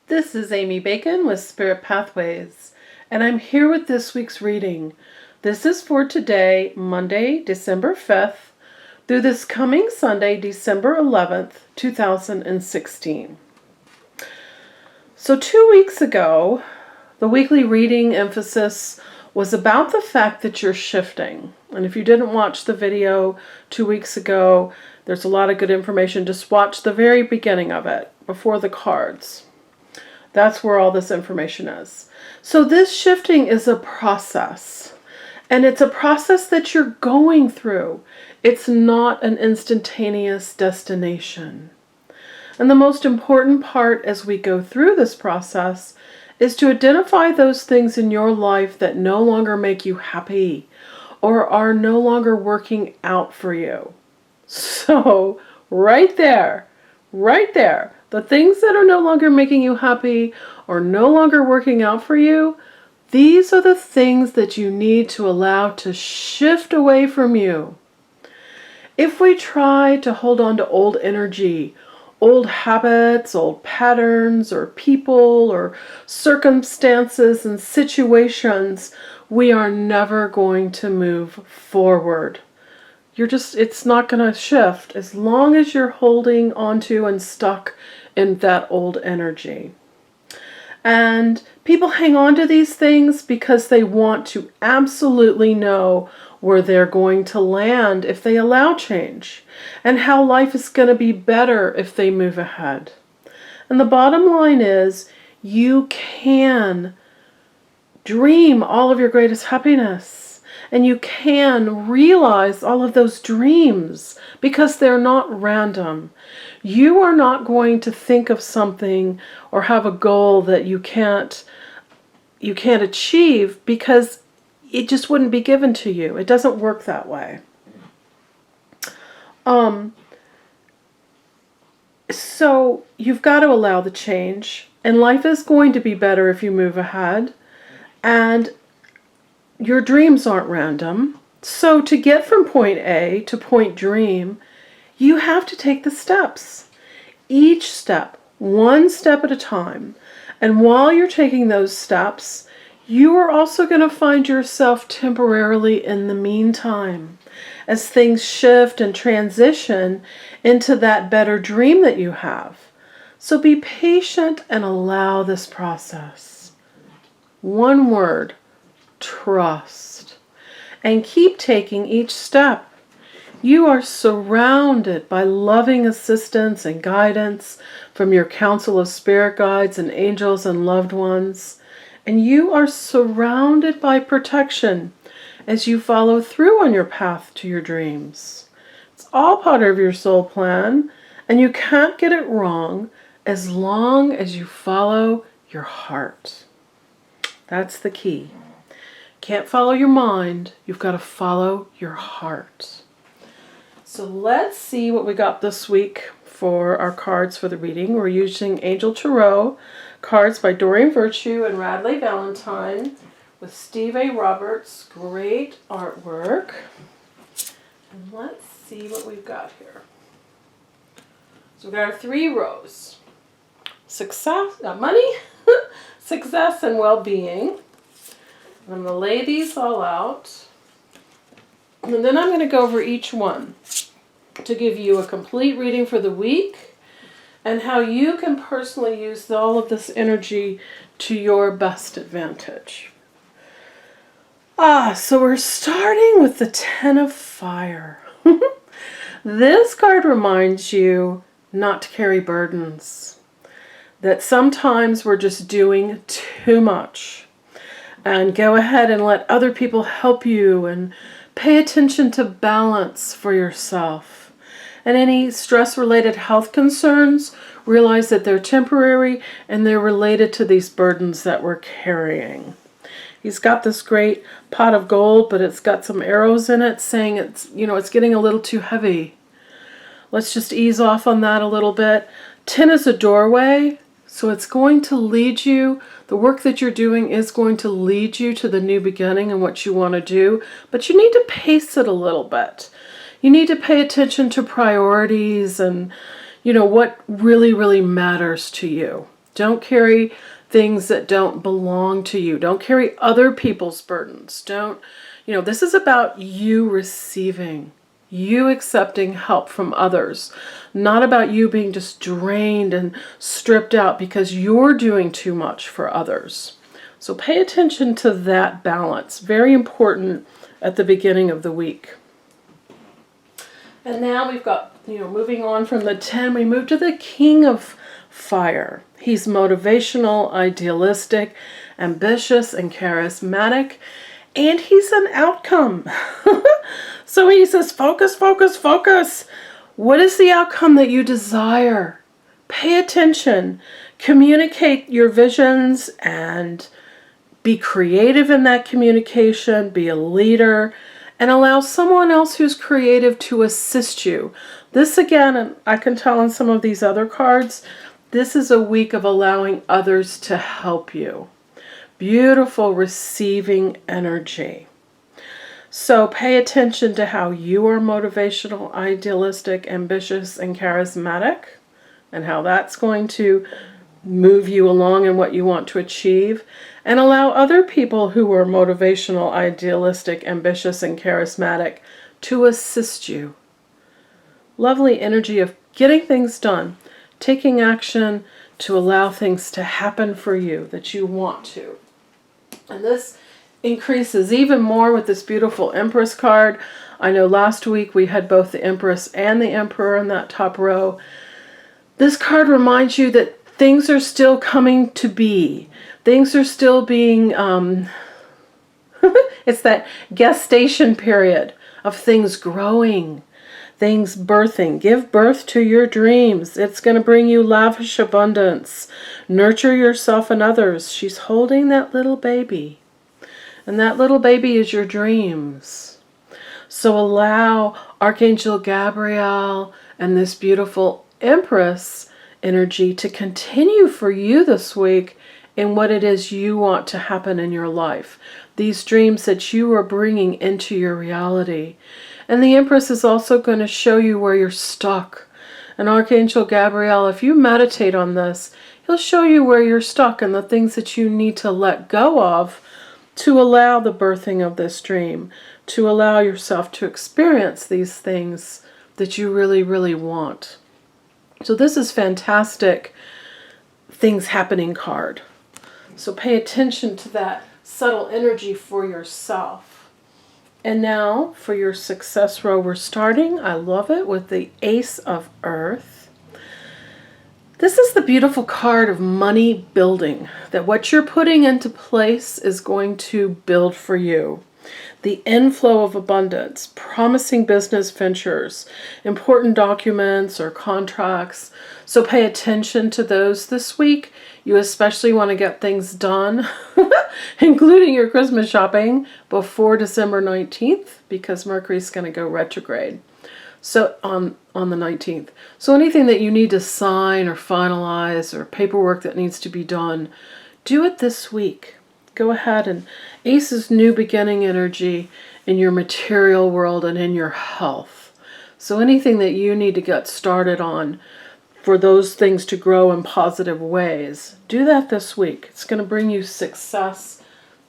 This is Amy Bacon with Spirit Pathways, and I'm here with this week's reading. This is for today, Monday, December 5th, through this coming Sunday, December 11th, 2016. So 2 weeks ago, the weekly reading emphasis was about the fact that you're shifting. And if you didn't watch the video 2 weeks ago, there's a lot of good information. Just watch the very beginning of it, before the cards. That's where all this information is. So this shifting is a process. And it's a process that you're going through. It's not an instantaneous destination. And the most important part as we go through this process is to identify those things in your life that no longer make you happy or are no longer working out for you. So right there, the things that are no longer making you happy or no longer working out for you, these are the things that you need to allow to shift away from you. If we try to hold on to old energy, old habits, old patterns, or people, or circumstances and situations, we are never going to move forward. It's not going to shift as long as you're holding onto and stuck in that old energy. And people hang on to these things because they want to absolutely know where they're going to land if they allow change, and how life is going to be better if they move ahead. And the bottom line is, you can dream all of your greatest happiness. And you can realize all of those dreams because they're not random. You are not going to think of something or have a goal that you can't achieve because it just wouldn't be given to you. It doesn't work that way. So you've got to allow the change, and life is going to be better if you move ahead. And your dreams aren't random. So to get from point A to point dream, you have to take the steps. Each step, one step at a time. And while you're taking those steps, you are also going to find yourself temporarily in the meantime, as things shift and transition into that better dream that you have. So be patient and allow this process. One word: trust. And keep taking each step. You are surrounded by loving assistance and guidance from your council of spirit guides and angels and loved ones. And you are surrounded by protection as you follow through on your path to your dreams. It's all part of your soul plan, and you can't get it wrong as long as you follow your heart. That's the key. Can't follow your mind, you've got to follow your heart. So let's see what we got this week for our cards for the reading. We're using Angel Tarot cards by Doreen Virtue and Radleigh Valentine with Steve A. Roberts. Great artwork. And let's see what we've got here. So we've got our 3 rows. Success, money, success, and well-being. I'm going to lay these all out, and then I'm going to go over each one to give you a complete reading for the week and how you can personally use all of this energy to your best advantage. So we're starting with the Ten of Fire. This card reminds you not to carry burdens, that sometimes we're just doing too much. And go ahead and let other people help you, and pay attention to balance for yourself. And any stress-related health concerns, realize that they're temporary and they're related to these burdens that we're carrying. He's got this great pot of gold, but it's got some arrows in it saying it's getting a little too heavy. Let's just ease off on that a little bit. 10 is a doorway. So it's going to lead you, the work that you're doing is going to lead you to the new beginning and what you want to do, but you need to pace it a little bit. You need to pay attention to priorities and, what really, really matters to you. Don't carry things that don't belong to you. Don't carry other people's burdens. Don't, this is about you receiving, you accepting help from others, not about you being just drained and stripped out because you're doing too much for others. So pay attention to that balance. Very important at the beginning of the week. And now we've got, moving on from the 10, we move to the King of Fire. He's motivational, idealistic, ambitious, and charismatic. And he's an outcome. So he says, focus, focus, focus. What is the outcome that you desire? Pay attention. Communicate your visions and be creative in that communication. Be a leader and allow someone else who's creative to assist you. This again, and I can tell in some of these other cards, this is a week of allowing others to help you. Beautiful receiving energy. So pay attention to how you are motivational, idealistic, ambitious, and charismatic, and how that's going to move you along in what you want to achieve. And allow other people who are motivational, idealistic, ambitious, and charismatic to assist you. Lovely energy of getting things done, taking action to allow things to happen for you that you want to. And this increases even more with this beautiful Empress card. I know last week we had both the Empress and the Emperor in that top row. This card reminds you that things are still coming to be. Things are still being, it's that gestation period of things growing, things birthing. Give birth to your dreams. It's going to bring you lavish abundance. Nurture yourself and others. She's holding that little baby. And that little baby is your dreams. So allow Archangel Gabriel and this beautiful Empress energy to continue for you this week in what it is you want to happen in your life. These dreams that you are bringing into your reality. And the Empress is also going to show you where you're stuck. And Archangel Gabriel, if you meditate on this, he'll show you where you're stuck and the things that you need to let go of to allow the birthing of this dream, to allow yourself to experience these things that you really, really want. So this is fantastic things happening card. So pay attention to that subtle energy for yourself. And now for your success row, we're starting, I love it, with the Ace of Earth. This is the beautiful card of money building, that what you're putting into place is going to build for you. The inflow of abundance, promising business ventures, important documents or contracts. So pay attention to those this week. You especially want to get things done, including your Christmas shopping, before December 19th, because Mercury's going to go retrograde. So on the 19th. So anything that you need to sign or finalize or paperwork that needs to be done, do it this week. Go ahead, and Ace is new beginning energy in your material world and in your health. So anything that you need to get started on for those things to grow in positive ways, do that this week. It's going to bring you success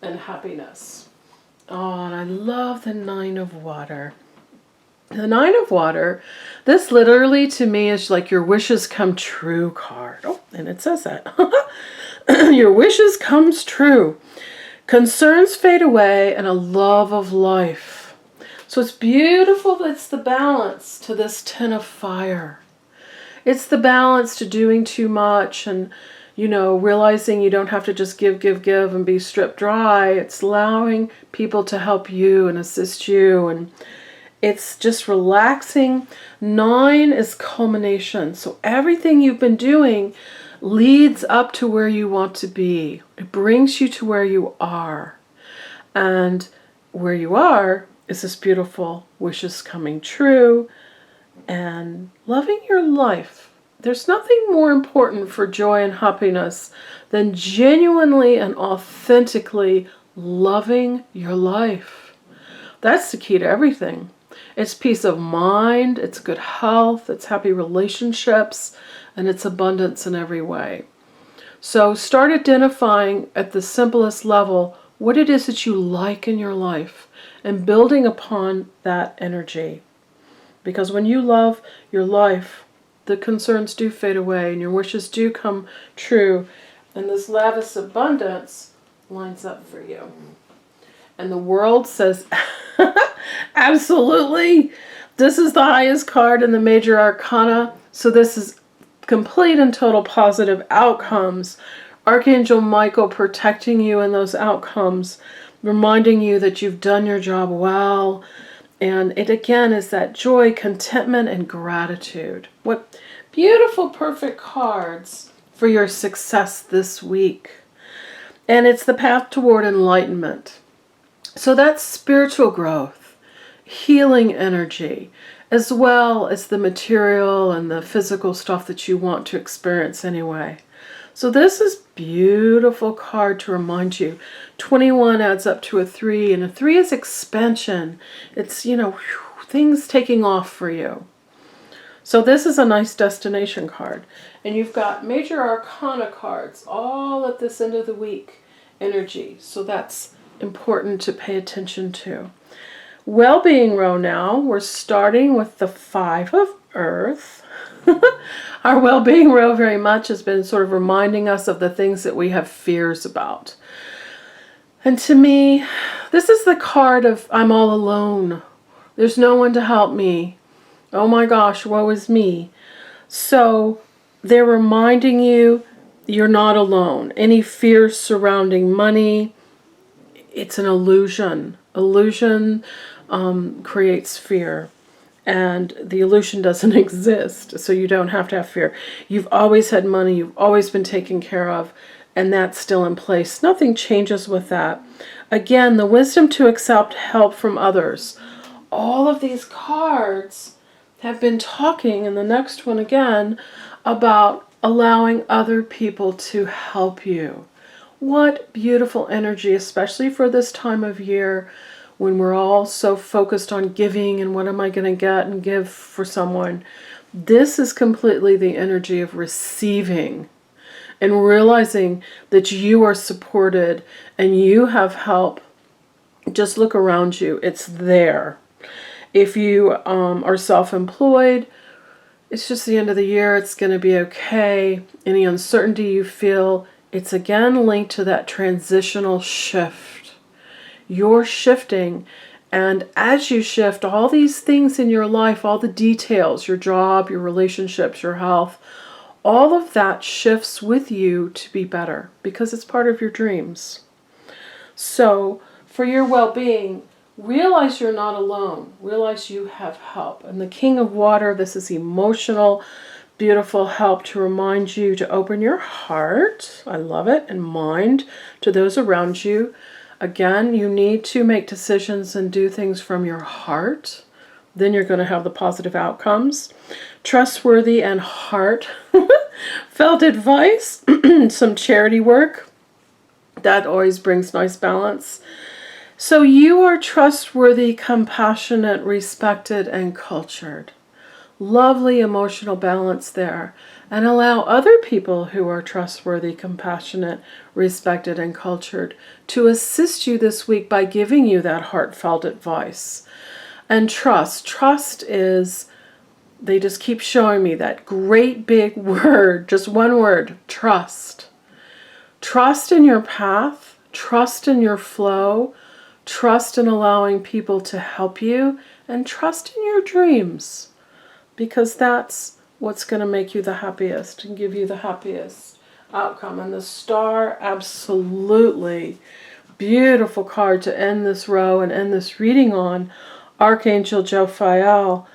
and happiness. Oh, and I love the Nine of Water. The Nine of Water, this literally to me is like your wishes come true card. Oh, and it says that. Your wishes comes true. Concerns fade away and a love of life. So it's beautiful. It's the balance to this Ten of Fire. It's the balance to doing too much and, realizing you don't have to just give and be stripped dry. It's allowing people to help you and assist you, and it's just relaxing. 9 is culmination. So everything you've been doing leads up to where you want to be. It brings you to where you are. And where you are is this beautiful wishes coming true and loving your life. There's nothing more important for joy and happiness than genuinely and authentically loving your life. That's the key to everything. It's peace of mind, it's good health, it's happy relationships, and it's abundance in every way. So start identifying at the simplest level what it is that you like in your life and building upon that energy. Because when you love your life, the concerns do fade away and your wishes do come true. And this lavish abundance lines up for you. And the world says, absolutely. This is the highest card in the major arcana. So this is complete and total positive outcomes. Archangel Michael protecting you in those outcomes, reminding you that you've done your job well. And it again is that joy, contentment, and gratitude. What beautiful, perfect cards for your success this week. And it's the path toward enlightenment. So that's spiritual growth, healing energy, as well as the material and the physical stuff that you want to experience anyway. So this is beautiful card to remind you. 21 adds up to a 3, and a 3 is expansion. It's, things taking off for you. So this is a nice destination card. And you've got major arcana cards all at this end of the week energy. So that's important to pay attention to. Well-being row now. We're starting with the 5 of Earth. Our well-being row very much has been sort of reminding us of the things that we have fears about. And to me, this is the card of I'm all alone. There's no one to help me. Oh my gosh, woe is me. So they're reminding you you're not alone. Any fears surrounding money, it's an illusion. Illusion creates fear. And the illusion doesn't exist, so you don't have to have fear. You've always had money, you've always been taken care of, and that's still in place. Nothing changes with that. Again, the wisdom to accept help from others. All of these cards have been talking, and the next one again, about allowing other people to help you. What beautiful energy, especially for this time of year when we're all so focused on giving and what am I going to get and give for someone. This is completely the energy of receiving and realizing that you are supported and you have help. Just look around you. It's there. If you are self-employed, it's just the end of the year. It's going to be okay. Any uncertainty you feel, it's again linked to that transitional shift. You're shifting, and as you shift, all these things in your life, all the details, your job, your relationships, your health, all of that shifts with you to be better because it's part of your dreams. So for your well-being, realize you're not alone. Realize you have help. And the King of Water, this is emotional, beautiful help to remind you to open your heart, I love it, and mind to those around you. Again, you need to make decisions and do things from your heart. Then you're going to have the positive outcomes. Trustworthy and heartfelt advice. Some charity work. That always brings nice balance. So you are trustworthy, compassionate, respected, and cultured. Lovely emotional balance there. And allow other people who are trustworthy, compassionate, respected, and cultured to assist you this week by giving you that heartfelt advice. And trust. Trust is, they just keep showing me that great big word, just one word, trust. Trust in your path, trust in your flow, trust in allowing people to help you, and trust in your dreams. Because that's what's going to make you the happiest and give you the happiest outcome. And the Star, absolutely beautiful card to end this row and end this reading on. Archangel Jophiel.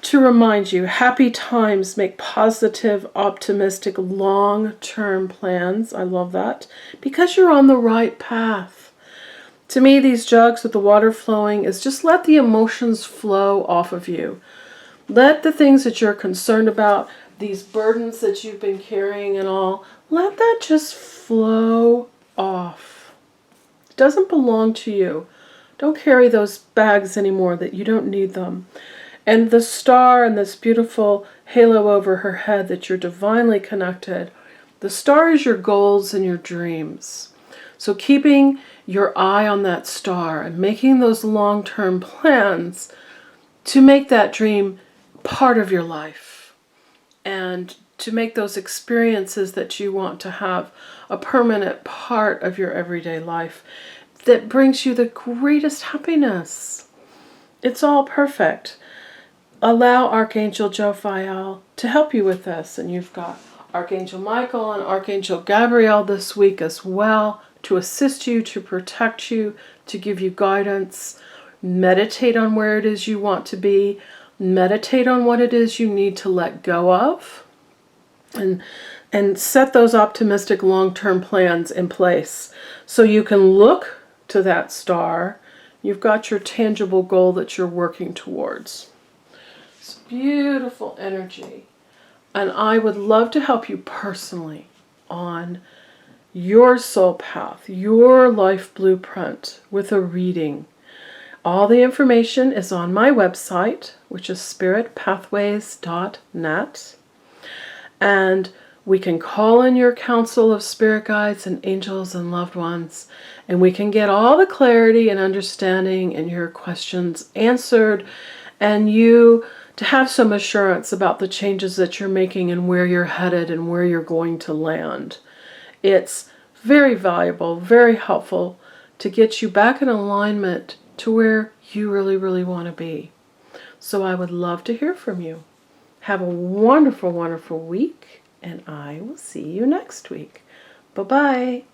To remind you, happy times make positive, optimistic, long-term plans. I love that. Because you're on the right path. To me, these jugs with the water flowing is just let the emotions flow off of you. Let the things that you're concerned about, these burdens that you've been carrying and all, let that just flow off. It doesn't belong to you. Don't carry those bags anymore that you don't need them. And the Star and this beautiful halo over her head that you're divinely connected The star is your goals and your dreams. So keeping your eye on that star and making those long-term plans to make that dream part of your life and to make those experiences that you want to have a permanent part of your everyday life that brings you the greatest happiness. It's all perfect. Allow Archangel Jophiel to help you with this. And you've got Archangel Michael and Archangel Gabriel this week as well to assist you, to protect you, to give you guidance. Meditate on where it is you want to be. Meditate on what it is you need to let go of. And set those optimistic long-term plans in place so you can look to that star. You've got your tangible goal that you're working towards. It's beautiful energy. And I would love to help you personally on your soul path, your life blueprint with a reading. All the information is on my website, which is spiritpathways.net. And we can call in your council of spirit guides and angels and loved ones, and we can get all the clarity and understanding and your questions answered, and you to have some assurance about the changes that you're making and where you're headed and where you're going to land. It's very valuable, very helpful to get you back in alignment to where you really, really want to be. So I would love to hear from you. Have a wonderful, wonderful week, and I will see you next week. Bye-bye.